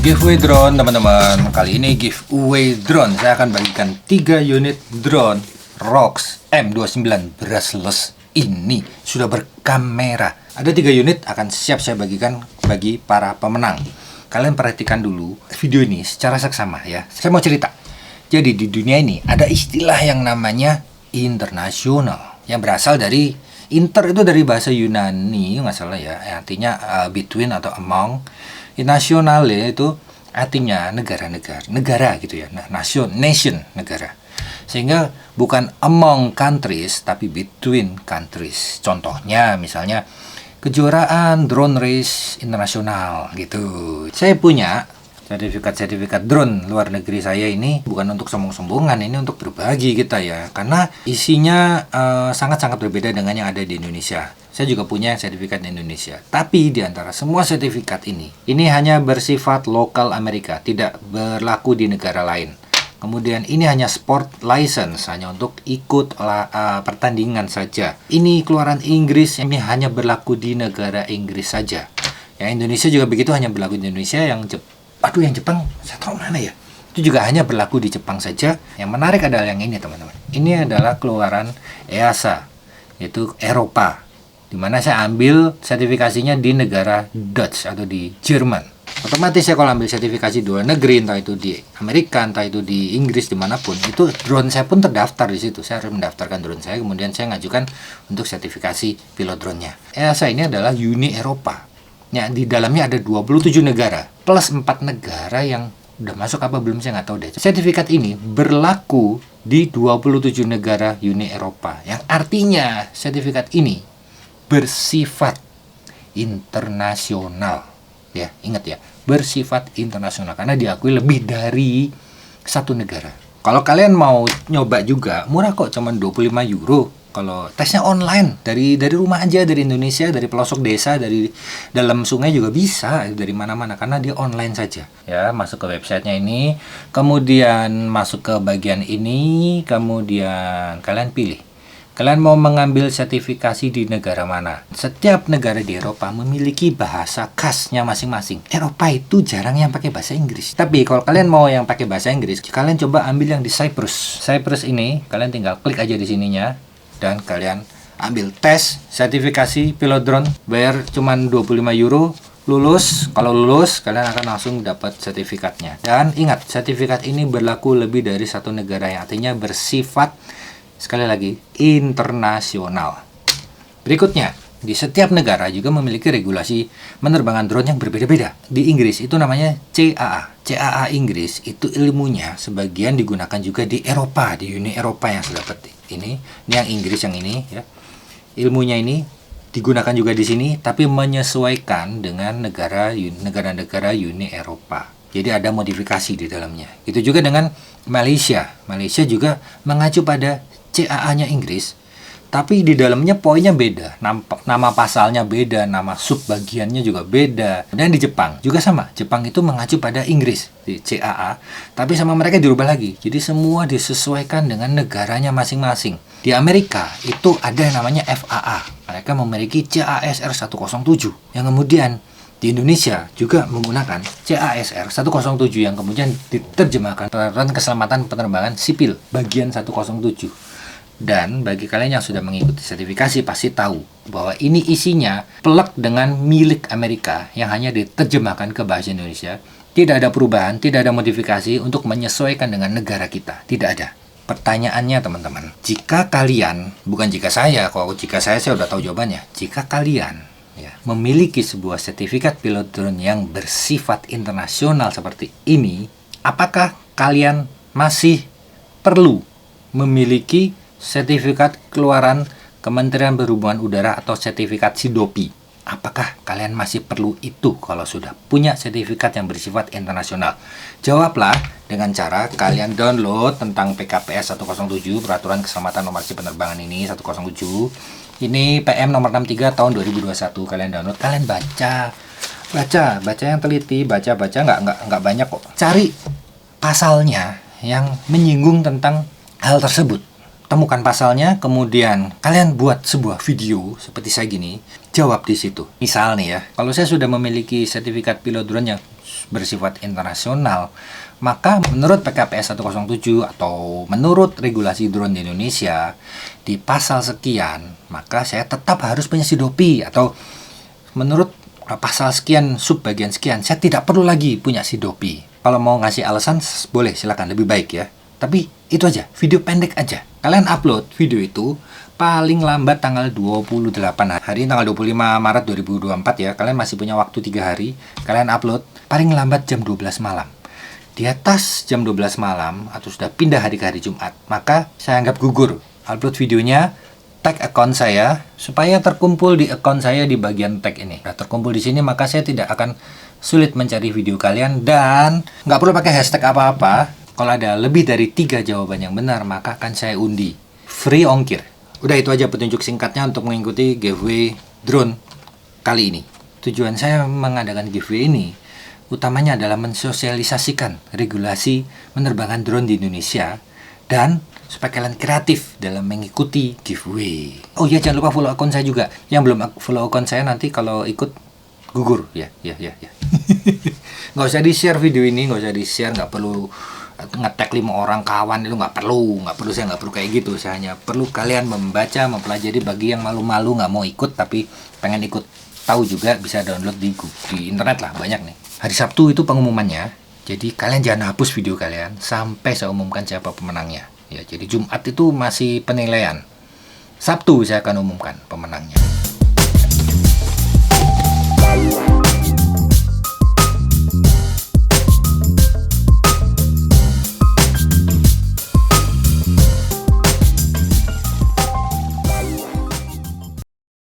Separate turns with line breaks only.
Giveaway drone teman-teman. Kali ini giveaway drone. Saya akan bagikan 3 unit drone ROX M29 brushless. Ini sudah berkamera. Ada 3 unit akan siap saya bagikan bagi para pemenang. Kalian perhatikan dulu video ini secara seksama ya. Saya mau cerita. Jadi di dunia ini ada istilah yang namanya internasional, yang berasal dari inter itu dari bahasa Yunani nggak salah ya, artinya between atau among. Nasional ya itu artinya negara gitu ya. Nah, nation negara. Sehingga bukan among countries tapi between countries. Contohnya misalnya kejuaraan drone race internasional gitu. Saya punya sertifikat drone luar negeri saya ini bukan untuk sombong-sombongan, ini untuk berbagi kita ya. Karena isinya sangat-sangat berbeda dengan yang ada di Indonesia. Saya juga punya sertifikat di Indonesia. Tapi di antara semua sertifikat ini hanya bersifat lokal Amerika, tidak berlaku di negara lain. Kemudian ini hanya sport license, hanya untuk ikut pertandingan saja. Ini keluaran Inggris, ini hanya berlaku di negara Inggris saja. Yang Indonesia juga begitu, hanya berlaku di Indonesia. Yang Jepang, saya tahu mana ya? Itu juga hanya berlaku di Jepang saja. Yang menarik adalah yang ini teman-teman. Ini adalah keluaran EASA, yaitu Eropa. Dimana saya ambil sertifikasinya di negara Dutch atau di Jerman. Otomatis saya kalau ambil sertifikasi di luar negeri, entah itu di Amerika, entah itu di Inggris, dimanapun, itu drone saya pun terdaftar di situ. Saya harus mendaftarkan drone saya, kemudian saya ngajukan untuk sertifikasi pilot drone-nya. EASA ini adalah Uni Eropa. Ya, di dalamnya ada 27 negara, plus 4 negara yang udah masuk apa belum saya nggak tahu deh. Sertifikat ini berlaku di 27 negara Uni Eropa, yang artinya sertifikat ini bersifat internasional. Ya, ingat ya, bersifat internasional karena diakui lebih dari satu negara. Kalau kalian mau nyoba juga, murah kok, cuma 25 euro. Kalau tesnya online, dari rumah aja, dari Indonesia, dari pelosok desa, dari dalam sungai juga bisa, dari mana-mana, karena dia online saja. Ya, masuk ke websitenya ini, kemudian masuk ke bagian ini, kemudian kalian pilih. Kalian mau mengambil sertifikasi di negara mana? Setiap negara di Eropa memiliki bahasa khasnya masing-masing. Eropa itu jarang yang pakai bahasa Inggris. Tapi kalau kalian mau yang pakai bahasa Inggris, kalian coba ambil yang di Cyprus. Cyprus ini, kalian tinggal klik aja di sininya. Dan kalian ambil tes sertifikasi pilot drone, bayar cuma 25 euro, lulus. Kalau lulus, kalian akan langsung dapat sertifikatnya. Dan ingat, sertifikat ini berlaku lebih dari satu negara, yang artinya bersifat, sekali lagi, internasional. Berikutnya, di setiap negara juga memiliki regulasi penerbangan drone yang berbeda-beda. Di Inggris itu namanya CAA. CAA Inggris itu ilmunya sebagian digunakan juga di Eropa, di Uni Eropa yang sudah dapat ini yang Inggris yang ini ya. Ilmunya ini digunakan juga di sini, tapi menyesuaikan dengan negara-negara Uni Eropa. Jadi ada modifikasi di dalamnya. Itu juga dengan Malaysia. Malaysia juga mengacu pada CAA-nya Inggris, tapi di dalamnya poinnya beda, nama pasalnya beda, nama subbagiannya juga beda. Dan di Jepang juga sama. Jepang itu mengacu pada Inggris di CAA, tapi sama mereka dirubah lagi. Jadi semua disesuaikan dengan negaranya masing-masing. Di Amerika itu ada yang namanya FAA. Mereka memiliki CASR 107 yang kemudian di Indonesia juga menggunakan CASR 107 yang kemudian diterjemahkan Peraturan Keselamatan Penerbangan Sipil bagian 107. Dan bagi kalian yang sudah mengikuti sertifikasi pasti tahu bahwa ini isinya plek dengan milik Amerika yang hanya diterjemahkan ke bahasa Indonesia. Tidak ada perubahan, tidak ada modifikasi untuk menyesuaikan dengan negara kita. Tidak ada. Pertanyaannya teman-teman, jika kalian, bukan jika saya, kalau jika saya udah tahu jawabannya. Jika kalian ya, memiliki sebuah sertifikat pilot drone yang bersifat internasional seperti ini, apakah kalian masih perlu memiliki sertifikat keluaran Kementerian Perhubungan Udara atau sertifikat SIDOPI? Apakah kalian masih perlu itu kalau sudah punya sertifikat yang bersifat internasional? Jawablah dengan cara kalian download tentang PKPS 107, Peraturan Keselamatan Operasi Penerbangan ini 107. Ini PM nomor 63 tahun 2021. Kalian download, kalian baca yang teliti, baca nggak banyak kok. Cari pasalnya yang menyinggung tentang hal tersebut. temukan pasalnya, kemudian kalian buat sebuah video seperti saya gini, jawab di situ. Misal nih ya, kalau saya sudah memiliki sertifikat pilot drone yang bersifat internasional, maka menurut PKPS 107 atau menurut regulasi drone di Indonesia, di pasal sekian, maka saya tetap harus punya SIDOPI, atau menurut pasal sekian sub bagian sekian, saya tidak perlu lagi punya SIDOPI. Kalau mau ngasih alasan, boleh, silakan, lebih baik ya. Tapi itu aja, video pendek aja. Kalian upload video itu paling lambat tanggal 28 hari, tanggal 25 Maret 2024 ya. Kalian masih punya waktu 3 hari. Kalian upload paling lambat jam 12 malam. Di atas jam 12 malam atau sudah pindah hari ke hari Jumat, maka saya anggap gugur. Upload videonya, tag account saya supaya terkumpul di account saya di bagian tag ini. Nah, terkumpul di sini, maka saya tidak akan sulit mencari video kalian dan nggak perlu pakai hashtag apa-apa. Kalau ada lebih dari 3 jawaban yang benar, maka akan saya undi. Free ongkir. Udah, itu aja petunjuk singkatnya untuk mengikuti giveaway drone kali ini. Tujuan saya mengadakan giveaway ini utamanya adalah mensosialisasikan regulasi menerbangkan drone di Indonesia dan supaya kalian kreatif dalam mengikuti giveaway. Oh iya, jangan lupa follow akun saya juga. Yang belum follow akun saya nanti kalau ikut gugur ya. Nggak usah di-share video ini, nggak usah di-share, nggak perlu nge-tag 5 orang kawan, itu nggak perlu, saya nggak perlu kayak gitu. Saya hanya perlu kalian membaca, mempelajari. Bagi yang malu-malu nggak mau ikut tapi pengen ikut tahu juga, bisa download di internet lah, banyak nih. Hari Sabtu itu pengumumannya, jadi kalian jangan hapus video kalian sampai saya umumkan siapa pemenangnya ya. Jadi Jumat itu masih penilaian, Sabtu saya akan umumkan pemenangnya.